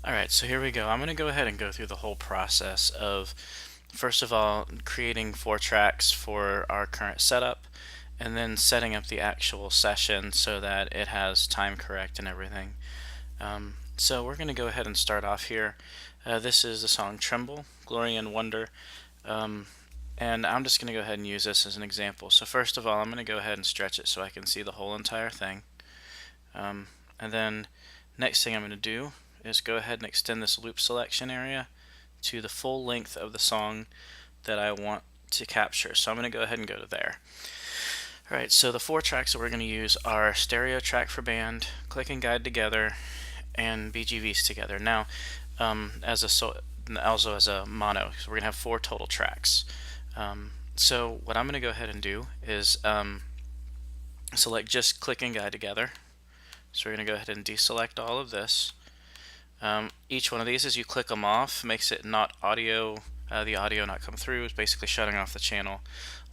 Alright, so here we go. I'm going to go ahead and go through the whole process of, first of all, creating 4 tracks for our current setup, and then setting up the actual session so that it has time correct and everything. So we're going to go ahead and start off here. This is the song Tremble, Glory and Wonder, and I'm just going to go ahead and use this as an example. So first of all, I'm going to go ahead and stretch it so I can see the whole entire thing. And then next thing I'm going to do is go ahead and extend this loop selection area to the full length of the song that I want to capture. So I'm going to go ahead and go to there. Alright, so the 4 tracks that we're going to use are stereo track for band, click and guide together, and BGVs together. Now, also as a mono, so we're going to have 4 total tracks. So what I'm going to go ahead and do is select just click and guide together. So we're going to go ahead and deselect all of this. Each one of these, as you click them off, makes it not audio, the audio not come through. It's basically shutting off the channel,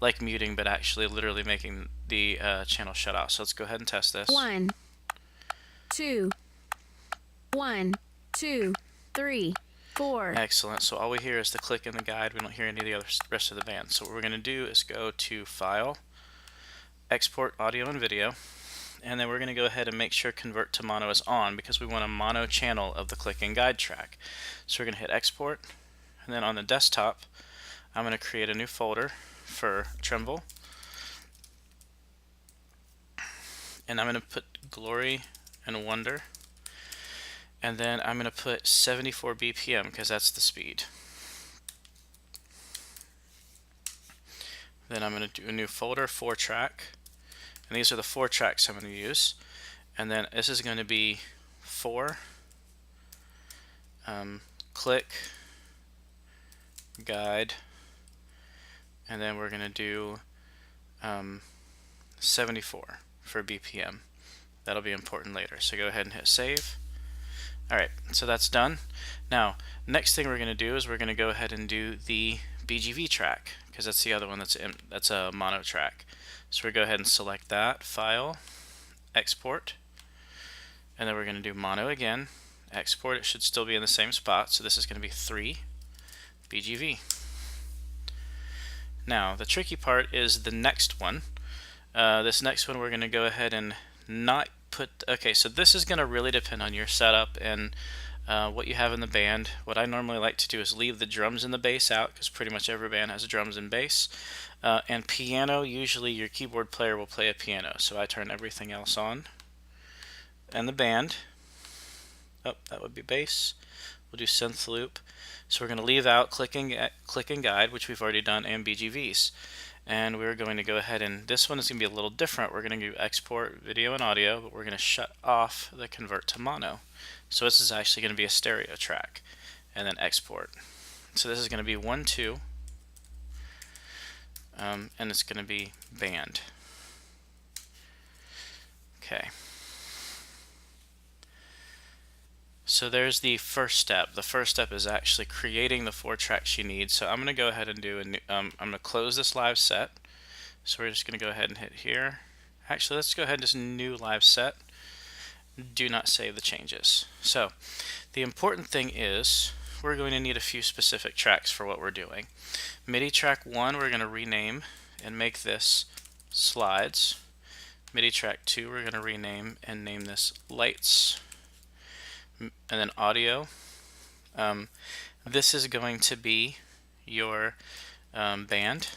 like muting, but actually literally making the channel shut off. So let's go ahead and test this. 1, 2, 1, 2, 3, 4. Excellent. So all we hear is the click and the guide. We don't hear any of the other rest of the band. So what we're going to do is go to File, Export Audio and Video, and then we're going to go ahead and make sure Convert to Mono is on because we want a mono channel of the click and guide track. So we're going to hit Export, and then on the desktop I'm going to create a new folder for Tremble, and I'm going to put Glory and Wonder, and then I'm going to put 74 BPM because that's the speed. Then I'm going to do a new folder, 4-track, and these are the 4 tracks I'm going to use. And then this is going to be 4, click, guide, and then we're going to do 74 for BPM. That'll be important later. So go ahead and hit save. Alright, so that's done. Now, next thing we're going to do is we're going to go ahead and do the BGV track, because that's the other one that's a mono track. So we go ahead and select that, File, Export, and then we're going to do mono again, export. It should still be in the same spot, so this is going to be 3 BGV. Now, the tricky part is the next one. This next one we're going to go ahead and not put, okay, so this is going to really depend on your setup and what you have in the band. What I normally like to do is leave the drums and the bass out because pretty much every band has drums and bass. And piano, usually your keyboard player will play a piano, so I turn everything else on. And the band, oh, that would be bass. We'll do synth loop. So we're going to leave out click and guide, which we've already done, and BGVs. And we're going to go ahead and this one is going to be a little different. We're going to do export video and audio, but we're going to shut off the convert to mono. So this is actually going to be a stereo track, and then export. So this is going to be 1, 2, and it's going to be band. Okay. So there's the first step. The first step is actually creating the 4 tracks you need. So I'm going to go ahead and do a new, I'm going to close this live set. So we're just going to go ahead and hit here. Actually, let's go ahead and just new live set. Do not save the changes. So the important thing is we're going to need a few specific tracks for what we're doing. MIDI track 1 we're going to rename and make this slides. MIDI track 2 we're going to rename and name this lights. And then audio, this is going to be your band.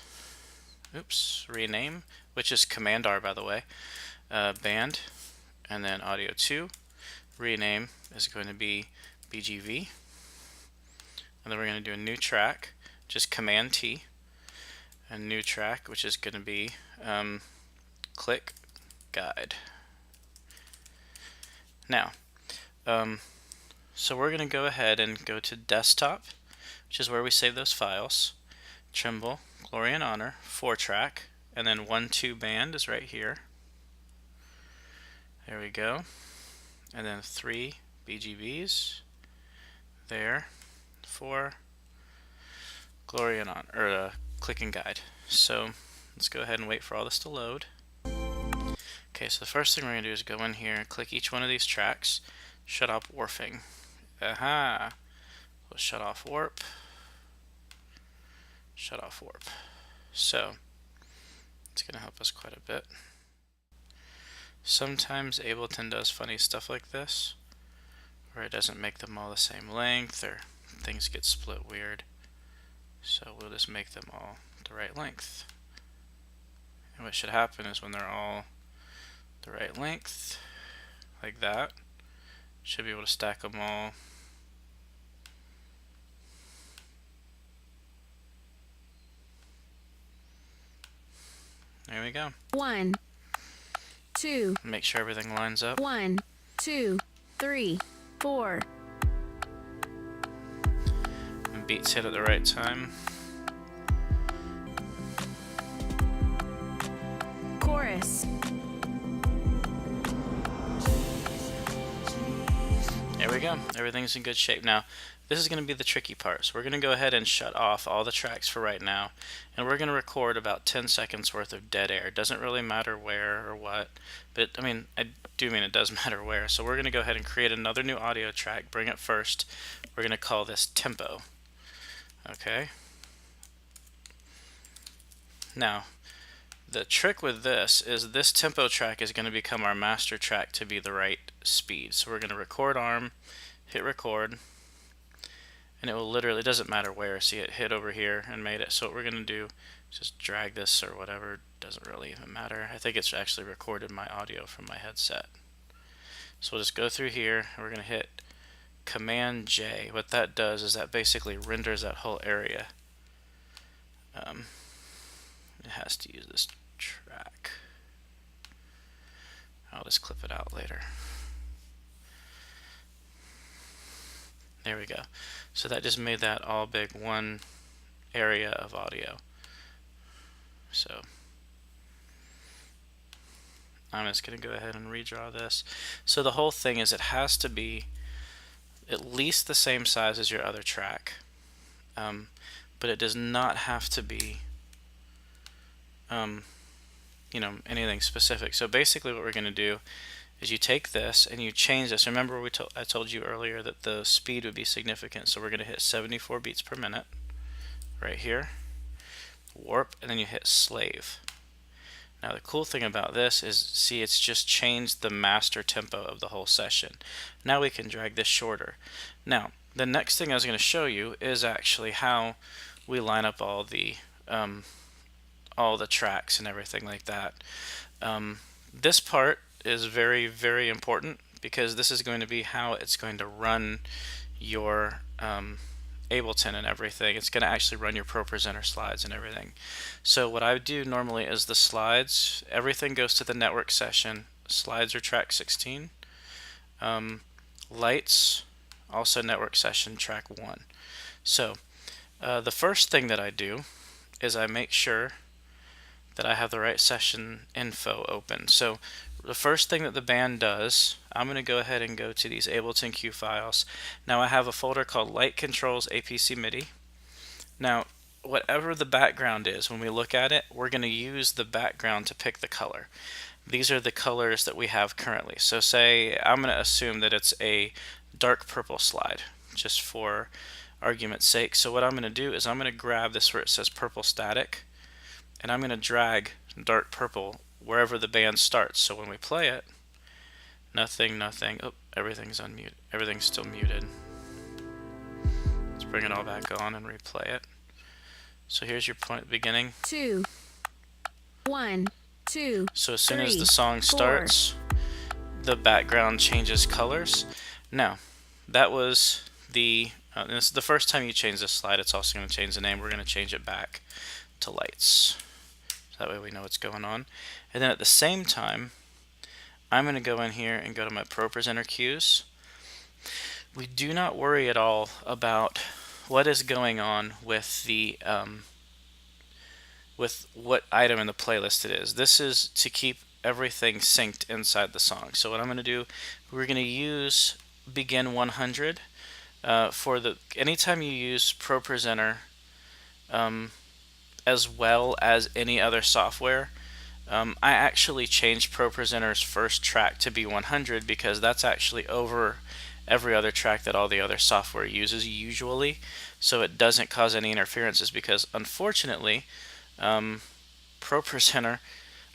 Oops, rename, which is Command R, by the way. Band, and then audio 2. Rename is going to be BGV. And then we're going to do a new track, just Command T. A new track, which is going to be click guide. Now, so we're going to go ahead and go to desktop, which is where we save those files. Tremble, Glory and Honor, 4-track, and then 1, 2 band is right here. There we go. And then 3 BGVs. There. 4 Glory and Honor, or click and guide. So let's go ahead and wait for all this to load. Okay, so the first thing we're going to do is go in here and click each one of these tracks, shut off warping. Aha! We'll shut off warp. Shut off warp. So it's going to help us quite a bit. Sometimes Ableton does funny stuff like this, where it doesn't make them all the same length, or things get split weird. So we'll just make them all the right length. And what should happen is when they're all the right length, like that, should be able to stack them all. There we go. 1, 2. Make sure everything lines up. 1, 2, 3, 4. And beats hit at the right time. Chorus. There we go. Everything's in good shape. Now, this is going to be the tricky part. So we're going to go ahead and shut off all the tracks for right now. And we're going to record about 10 seconds worth of dead air. It doesn't really matter where or what. But, I mean, I do mean it does matter where. So we're going to go ahead and create another new audio track. Bring it first. We're going to call this tempo. Okay. Now, the trick with this is this tempo track is going to become our master track to be the right speed. So we're going to record arm, hit record, and it will literally, it doesn't matter where, see it hit over here and made it. So what we're going to do is just drag this or whatever, doesn't really even matter. I think it's actually recorded my audio from my headset. So we'll just go through here and we're going to hit Command J. What that does is that basically renders that whole area. It has to use this track. I'll just clip it out later. There we go. So that just made that all big one area of audio. So I'm just going to go ahead and redraw this. So the whole thing is it has to be at least the same size as your other track, but it does not have to be anything specific. So basically what we're going to do is you take this and you change this. Remember I told you earlier that the speed would be significant, so we're going to hit 74 beats per minute right here, warp, and then you hit slave. Now the cool thing about this is, see, it's just changed the master tempo of the whole session. Now we can drag this shorter. Now the next thing I was going to show you is actually how we line up all the tracks and everything like that. This part is very, very important because this is going to be how it's going to run your Ableton and everything. It's going to actually run your Pro Presenter slides and everything. So what I do normally is the slides, everything goes to the network session. Slides are track 16. Lights, also network session track 1. So the first thing that I do is I make sure that I have the right session info open. So the first thing that the band does, I'm going to go ahead and go to these Ableton Q files. Now I have a folder called Light Controls APC MIDI. Now whatever the background is, when we look at it, we're going to use the background to pick the color. These are the colors that we have currently. So say I'm going to assume that it's a dark purple slide, just for argument's sake. So what I'm going to do is I'm going to grab this where it says purple static, and I'm going to drag dark purple wherever the band starts. So when we play it, nothing, oh, everything's unmuted, everything's still muted. Let's bring it all back on and replay it. So here's your point at the beginning. 2, 1, 2. So as soon 3, as the song starts, 4. the background changes colors. Now, that was the, this is the first time you change this slide. It's also going to change the name. We're going to change it back to lights. That way we know what's going on. And then at the same time, I'm going to go in here and go to my Pro Presenter cues. We do not worry at all about what is going on with the with what item in the playlist it is. This is to keep everything synced inside the song. So what I'm going to do, we're going to use begin 100 for the anytime you use Pro Presenter as well as any other software. I actually changed Pro Presenter's first track to be 100 because that's actually over every other track that all the other software uses usually, so it doesn't cause any interferences, because unfortunately ProPresenter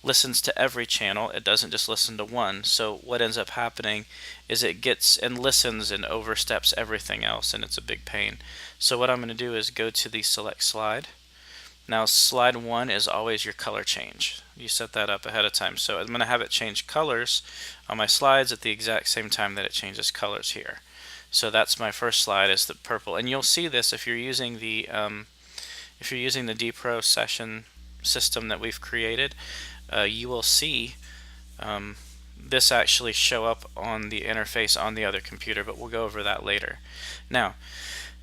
listens to every channel. It doesn't just listen to one. So what ends up happening is it gets and listens and oversteps everything else, and it's a big pain. So what I'm going to do is go to the select slide. Now slide 1 is always your color change. You set that up ahead of time. So I'm going to have it change colors on my slides at the exact same time that it changes colors here. So that's my first slide, is the purple, and you'll see this if you're using the DPro session system that we've created. You will see this actually show up on the interface on the other computer, but we'll go over that later. Now,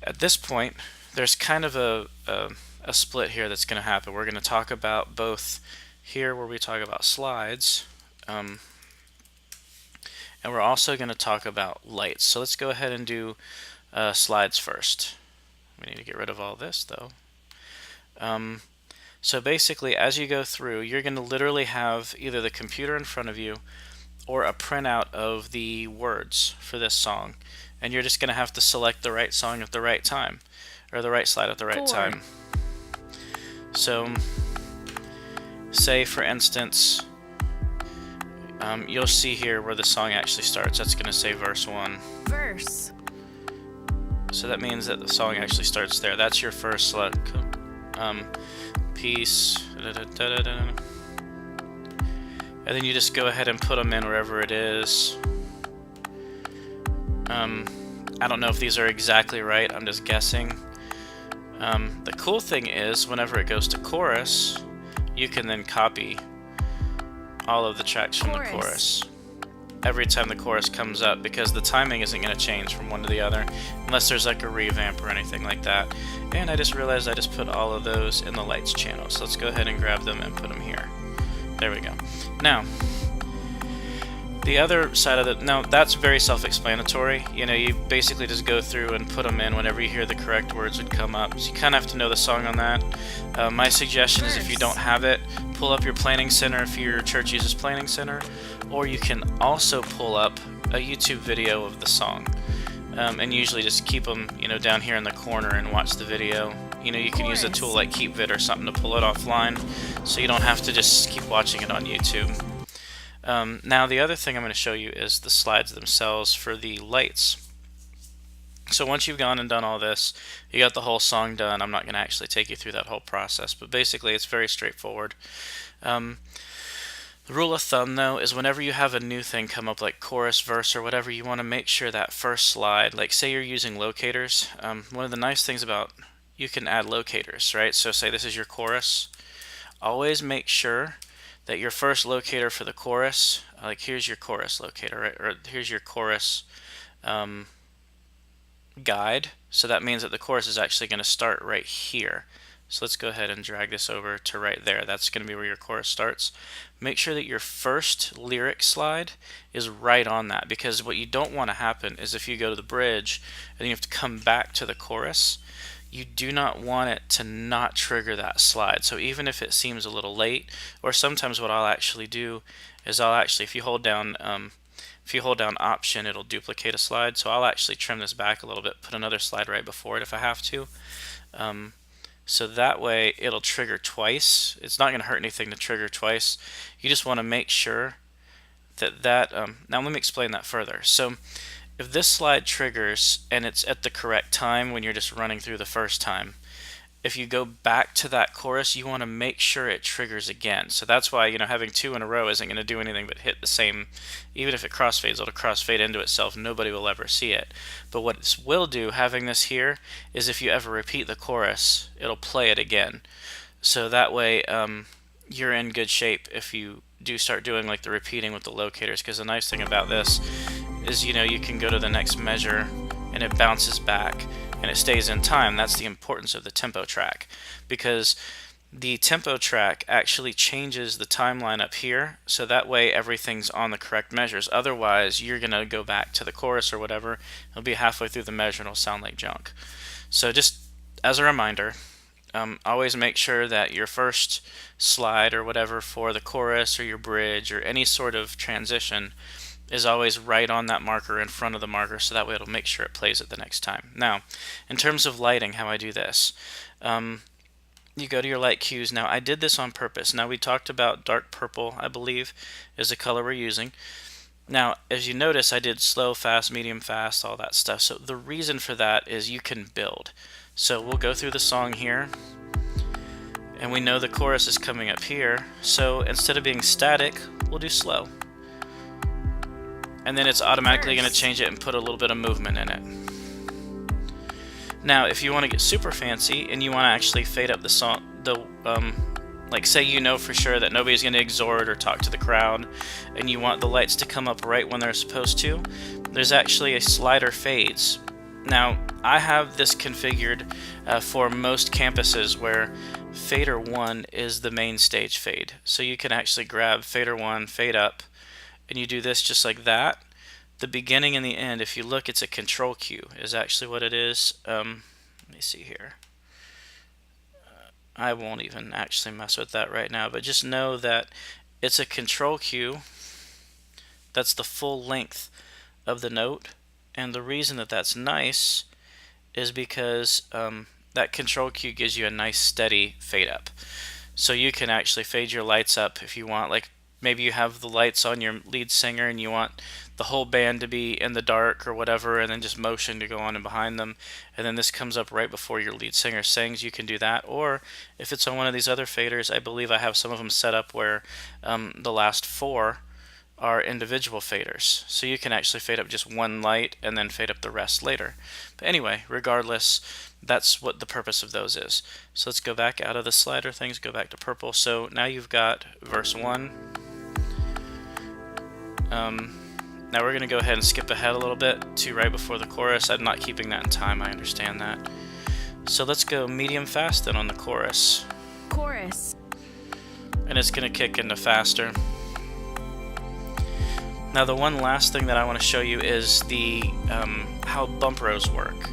at this point, there's kind of a split here that's going to happen. We're going to talk about both here where we talk about slides, and we're also going to talk about lights. So let's go ahead and do slides first. We need to get rid of all this though. So basically, as you go through, you're going to literally have either the computer in front of you or a printout of the words for this song, and you're just going to have to select the right song at the right time, or the right slide at the right 4, time. So say for instance, you'll see here where the song actually starts. That's going to say verse 1. verse, So that means that the song actually starts there. That's your first select piece. And then you just go ahead and put them in wherever it is. I don't know if these are exactly right. I'm just guessing. The cool thing is, whenever it goes to chorus, you can then copy all of the tracks from the chorus every time the chorus comes up, because the timing isn't going to change from one to the other unless there's like a revamp or anything like that. And I just realized I just put all of those in the lights channel, so let's go ahead and grab them and put them here. There we go. Now the other side of now that's very self-explanatory. You know, you basically just go through and put them in whenever you hear the correct words would come up. So you kind of have to know the song on that. My suggestion is, if you don't have it, pull up your planning center if your church uses planning center, or you can also pull up a YouTube video of the song, and usually just keep them, you know, down here in the corner and watch the video. You know, you can use a tool like KeepVid or something to pull it offline, so you don't have to just keep watching it on YouTube. Now the other thing I'm going to show you is the slides themselves for the lights. So once you've gone and done all this, you got the whole song done. I'm not going to actually take you through that whole process, but basically it's very straightforward. The rule of thumb though is, whenever you have a new thing come up like chorus, verse, or whatever, you want to make sure that first slide, like say you're using locators, one of the nice things about, you can add locators, right? So say this is your chorus. Always make sure that your first locator for the chorus, like here's your chorus locator, right? Or here's your chorus guide. So that means that the chorus is actually going to start right here. So let's go ahead and drag this over to right there. That's going to be where your chorus starts. Make sure that your first lyric slide is right on that, because what you don't want to happen is, if you go to the bridge and you have to come back to the chorus, you do not want it to not trigger that slide. So even if it seems a little late, or sometimes what I'll actually do is, if you hold down Option, it'll duplicate a slide. So I'll actually trim this back a little bit, put another slide right before it if I have to. So that way it'll trigger twice. It's not going to hurt anything to trigger twice. You just want to make sure that now let me explain that further. So if this slide triggers and it's at the correct time when you're just running through the first time, if you go back to that chorus, you want to make sure it triggers again. So that's why, you know, having two in a row isn't going to do anything but hit the same. Even if it crossfades, it'll crossfade into itself. Nobody will ever see it. But what it will do, having this here, is if you ever repeat the chorus, it'll play it again. So that way you're in good shape if you do start doing like the repeating with the locators, because the nice thing about this is, you know, you can go to the next measure and it bounces back and it stays in time. That's the importance of the tempo track, because the tempo track actually changes the timeline up here, so that way everything's on the correct measures. Otherwise, you're going to go back to the chorus or whatever, it'll be halfway through the measure and it'll sound like junk. So just as a reminder, always make sure that your first slide or whatever for the chorus or your bridge or any sort of transition is always right on that marker in front of the marker, so that way it'll make sure it plays it the next time. Now, in terms of lighting, how I do this, you go to your light cues. Now, I did this on purpose. Now, we talked about dark purple, I believe, is the color we're using. Now, as you notice, I did slow, fast, medium, fast, all that stuff. So the reason for that is you can build. So we'll go through the song here, and we know the chorus is coming up here. So instead of being static, we'll do slow. And then it's automatically going to change it and put a little bit of movement in it. Now, if you want to get super fancy and you want to actually fade up the song, like say you know for sure that nobody's going to exhort or talk to the crowd, and you want the lights to come up right when they're supposed to, there's actually a slider fades. Now, I have this configured for most campuses where fader 1 is the main stage fade. So you can actually grab fader 1, fade up, and you do this just like that. The beginning and the end, if you look, it's a control cue is actually what it is. Let me see here. I won't even actually mess with that right now, but just know that it's a control cue. That's the full length of the note, and the reason that that's nice is because that control cue gives you a nice steady fade up. So you can actually fade your lights up if you want. Like maybe you have the lights on your lead singer and you want the whole band to be in the dark or whatever, and then just motion to go on and behind them, and then this comes up right before your lead singer sings. You can do that. Or if it's on one of these other faders, I believe I have some of them set up where the last 4 are individual faders, so you can actually fade up just one light and then fade up the rest later. But anyway, regardless, that's what the purpose of those is. So let's go back out of the slider things, go back to purple. So now you've got verse 1. Now we're going to go ahead and skip ahead a little bit to right before the chorus. I'm not keeping that in time, I understand that. So let's go medium fast then on the chorus. Chorus. And it's going to kick into faster. Now the one last thing that I want to show you is the how bump rows work.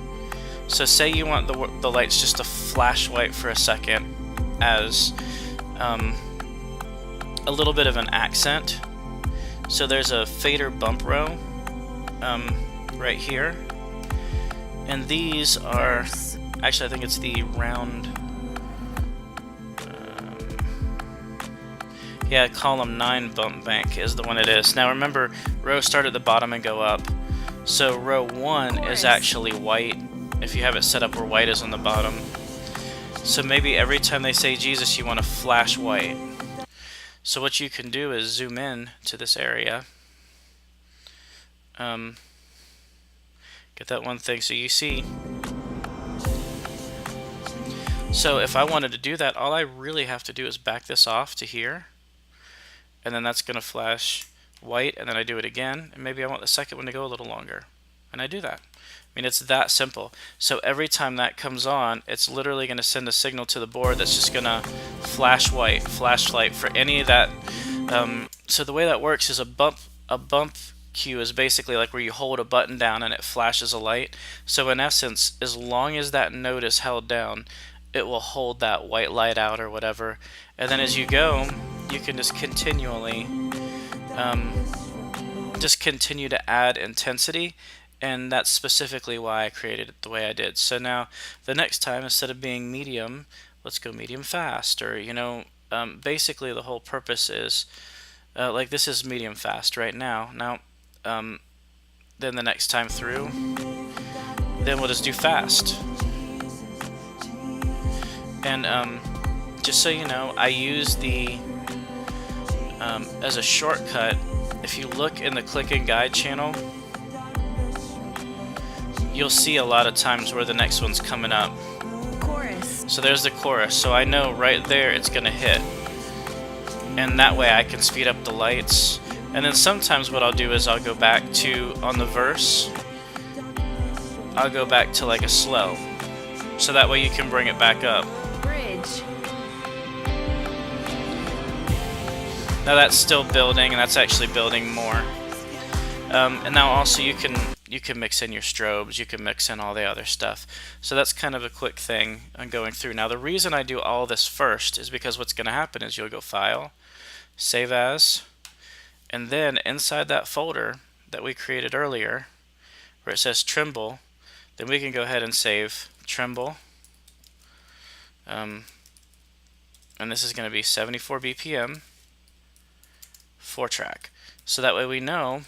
So say you want the lights just to flash white for a second as a little bit of an accent. So there's a fader bump row right here, and these are actually, I think it's the round, yeah, column 9 bump bank is the one it is. Now remember, rows start at the bottom and go up. So row 1 is actually white, if you have it set up where white is on the bottom. So maybe every time they say Jesus, you want to flash white. So what you can do is zoom in to this area. Get that one thing so you see. So if I wanted to do that, all I really have to do is back this off to here, and then that's going to flash white, and then I do it again, and maybe I want the second one to go a little longer, and I do that. I mean, it's that simple. So every time that comes on, it's literally going to send a signal to the board that's just going to flash white, flashlight for any of that. So the way that works is a bump cue is basically like where you hold a button down and it flashes a light. So in essence, as long as that note is held down, it will hold that white light out or whatever. And then as you go, you can just continually continue to add intensity. And that's specifically why I created it the way I did. So now, the next time, instead of being medium, let's go medium fast. Or, you know, basically the whole purpose is, like this is medium fast right now. Now, then the next time through, then we'll just do fast. And just so you know, I use the, as a shortcut, if you look in the click and guide channel, you'll see a lot of times where the next one's coming up. Chorus. So there's the chorus, so I know right there it's gonna hit, and that way I can speed up the lights. And then sometimes what I'll do is I'll go back to, on the verse, I'll go back to like a slow, so that way you can bring it back up. Bridge. Now that's still building, and that's actually building more. And now also you can mix in your strobes, you can mix in all the other stuff. So that's kind of a quick thing on going through. Now the reason I do all this first is because what's going to happen is you'll go File, Save As, And then inside that folder that we created earlier, where it says Trimble, then we can go ahead and save Trimble. And this is going to be 74 BPM 4-track. So that way we know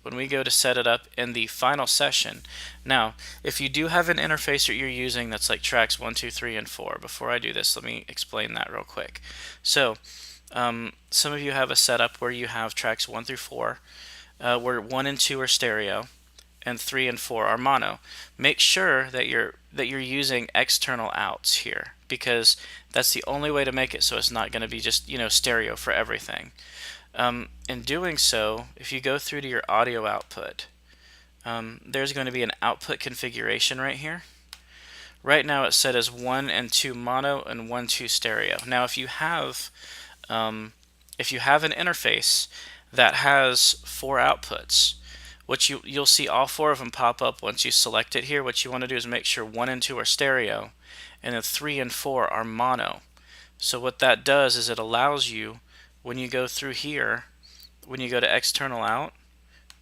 when we go to set it up in the final session. Now, if you do have an interface that you're using that's like tracks 1, 2, 3, and 4, before I do this, let me explain that real quick. So, some of you have a setup where you have tracks 1 through 4, where 1 and 2 are stereo, and 3 and 4 are mono. Make sure that you're using external outs here, because that's the only way to make it so it's not going to be just stereo for everything. In doing so, if you go through to your audio output, there's going to be an output configuration right here. Right now it's set as 1 and 2 mono and 1, 2 stereo. Now if you have an interface that has 4 outputs, you'll see all 4 of them pop up once you select it here. What you want to do is make sure 1 and 2 are stereo and then 3 and 4 are mono. So what that does is it allows you, when you go through here, when you go to external out,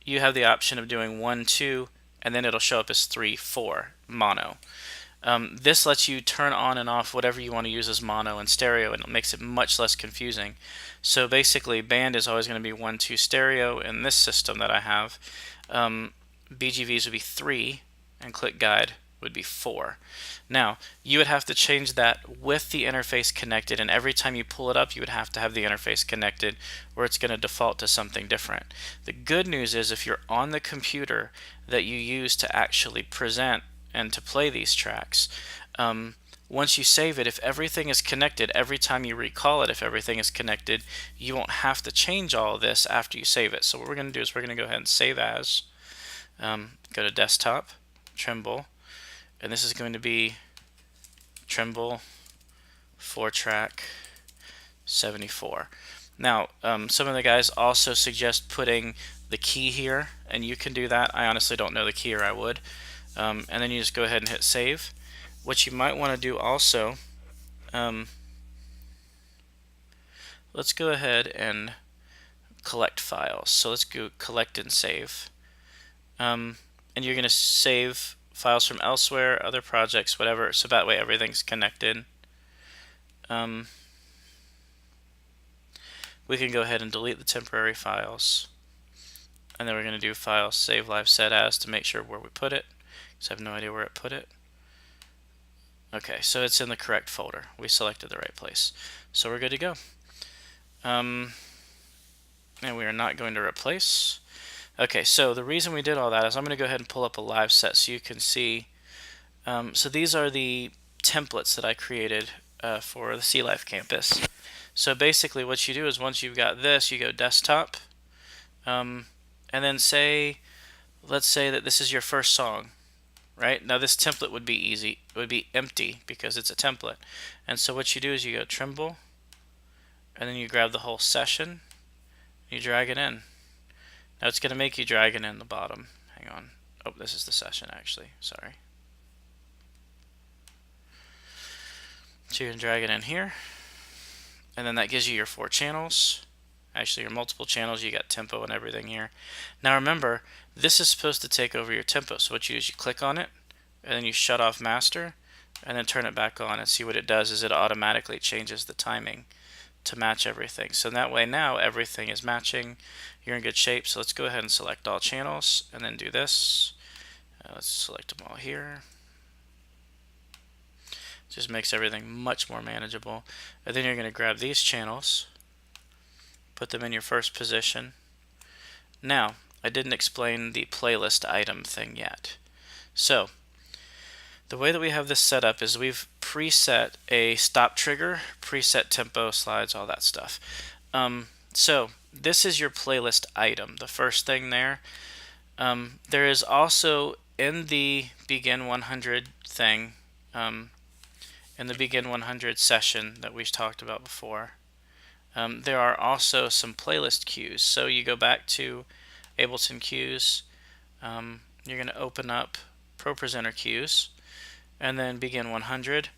you have the option of doing 1, 2, and then it'll show up as 3, 4 mono. This lets you turn on and off whatever you want to use as mono and stereo, and it makes it much less confusing. So basically, band is always going to be 1, 2 stereo. In this system that I have, BGVs would be 3, and click guide would be 4. Now, you would have to change that with the interface connected, and every time you pull it up, you would have to have the interface connected, or it's going to default to something different. The good news is if you're on the computer that you use to actually present and to play these tracks, once you save it, if everything is connected, every time you recall it, if everything is connected, you won't have to change all of this after you save it. So what we're going to do is we're going to go ahead and save as, go to desktop, Trimble, and this is going to be Trimble 4-track 74. Now, some of the guys also suggest putting the key here, and you can do that. I honestly don't know the key, or I would. And then you just go ahead and hit save. What you might want to do also, let's go ahead and collect files. So let's go collect and save. And you're going to save files from elsewhere, other projects, whatever, so that way everything's connected. We can go ahead and delete the temporary files, and then we're going to do file save live set as to make sure where we put it, because I have no idea where it put it. Okay, so it's in the correct folder. We selected the right place, so we're good to go. And we are not going to replace. Okay, so the reason we did all that is I'm going to go ahead and pull up a live set so you can see. So these are the templates that I created for the Sea Life campus. So basically what you do is once you've got this, you go desktop, and then let's say that this is your first song, right? Now this template would be easy. It would be empty because it's a template. And so what you do is you go Trimble, and then you grab the whole session, you drag it in. Now it's going to make you drag it in the bottom. Hang on. Oh, this is the session actually. Sorry. So you can drag it in here, and then that gives you your 4 channels. Actually, your multiple channels. You got tempo and everything here. Now remember, this is supposed to take over your tempo. So what you do is you click on it, and then you shut off master, and then turn it back on, and see what it does is it automatically changes the timing to match everything. So that way now everything is matching. You're in good shape. So let's go ahead and select all channels and then do this. Let's select them all here. Just makes everything much more manageable. And then you're going to grab these channels, put them in your first position. Now, I didn't explain the playlist item thing yet. So the way that we have this set up is we've preset a stop trigger, preset tempo, slides, all that stuff. So this is your playlist item, the first thing there. There is also in the begin 100 thing, in the begin 100 session that we've talked about before, there are also some playlist cues. So you go back to Ableton cues, you're going to open up Pro Presenter cues, and then begin 100.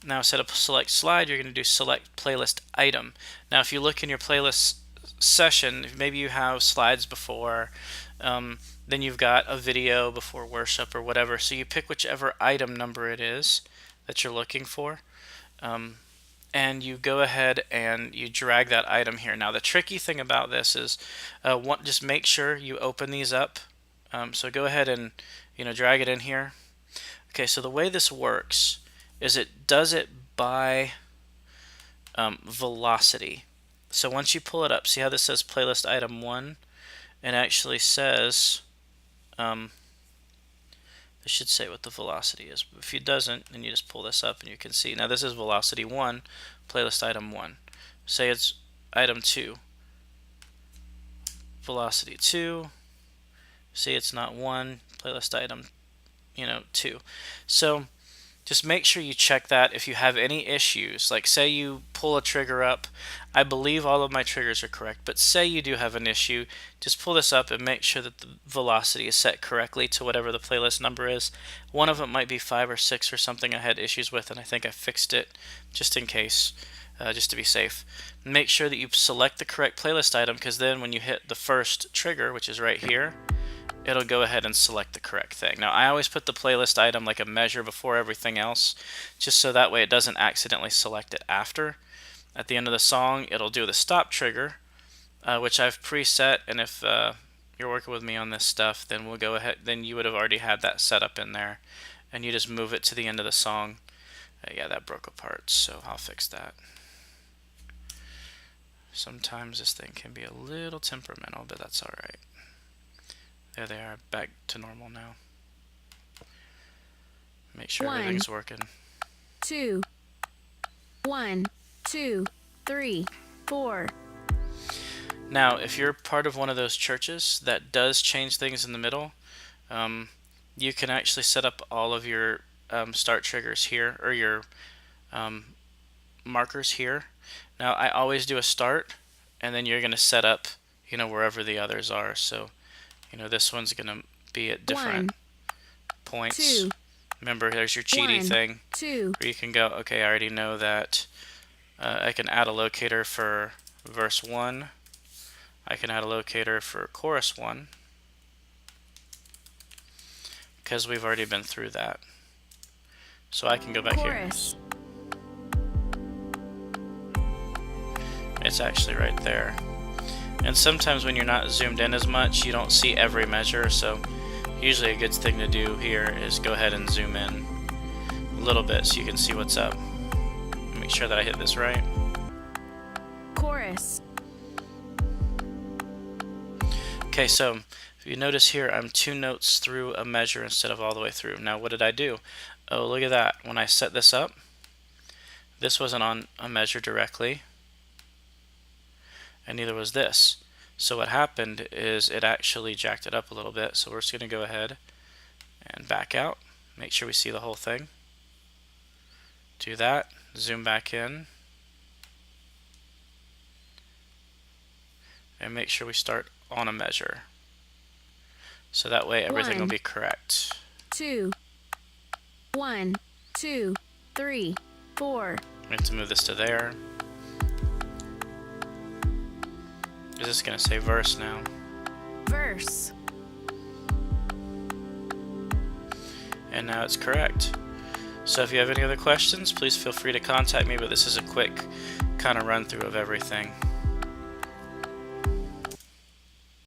Now instead of select slide, you're going to do select playlist item. Now if you look in your playlist session, maybe you have slides before, then you've got a video before worship or whatever. So you pick whichever item number it is that you're looking for, and you go ahead and you drag that item here. Now the tricky thing about this is just make sure you open these up. So go ahead and drag it in here. Okay, so the way this works is it does it by velocity. So once you pull it up, see how this says playlist item 1? It actually says, it should say what the velocity is. If it doesn't, then you just pull this up and you can see. Now this is velocity 1, playlist item 1. Say it's item 2, velocity 2. See, it's not 1, playlist item 2. So just make sure you check that. If you have any issues, like say you pull a trigger up, I believe all of my triggers are correct, but say you do have an issue, just pull this up and make sure that the velocity is set correctly to whatever the playlist number is. One of them might be 5 or 6 or something I had issues with, and I think I fixed it just in case, just to be safe. Make sure that you select the correct playlist item, because then when you hit the first trigger, which is right here, it'll go ahead and select the correct thing. Now I always put the playlist item like a measure before everything else, just so that way it doesn't accidentally select it after. At the end of the song, it'll do the stop trigger, which I've preset, and if you're working with me on this stuff, then we'll go ahead, then you would have already had that set up in there, and you just move it to the end of the song. Yeah, that broke apart, so I'll fix that. Sometimes this thing can be a little temperamental, but that's alright. There they are, back to normal now. Make sure everything's working. 2, 1, 2, 3, 4. Now, if you're part of one of those churches that does change things in the middle, you can actually set up all of your start triggers here, or your markers here. Now, I always do a start, and then you're going to set up, wherever the others are. So, this one's going to be at different points. 2. Remember, there's your cheaty thing, 2. where you can go, okay, I already know that I can add a locator for verse 1. I can add a locator for chorus 1, because we've already been through that. So I can go back Chorus. here. It's actually right there. And sometimes when you're not zoomed in as much, you don't see every measure, so usually a good thing to do here is go ahead and zoom in a little bit so you can see what's up. Make sure that I hit this right. Chorus. Okay, so if you notice here, I'm 2 notes through a measure instead of all the way through. Now what did I do? Oh, look at that. When I set this up, this wasn't on a measure directly, and neither was this. So what happened is it actually jacked it up a little bit. So we're just going to go ahead and back out, make sure we see the whole thing. Do that, zoom back in, and make sure we start on a measure. So that way everything will be correct. 2, 1, 2, 3, 4. I need to move this to there. Is this going to say verse now? Verse. And now it's correct. So if you have any other questions, please feel free to contact me, but this is a quick kind of run through of everything.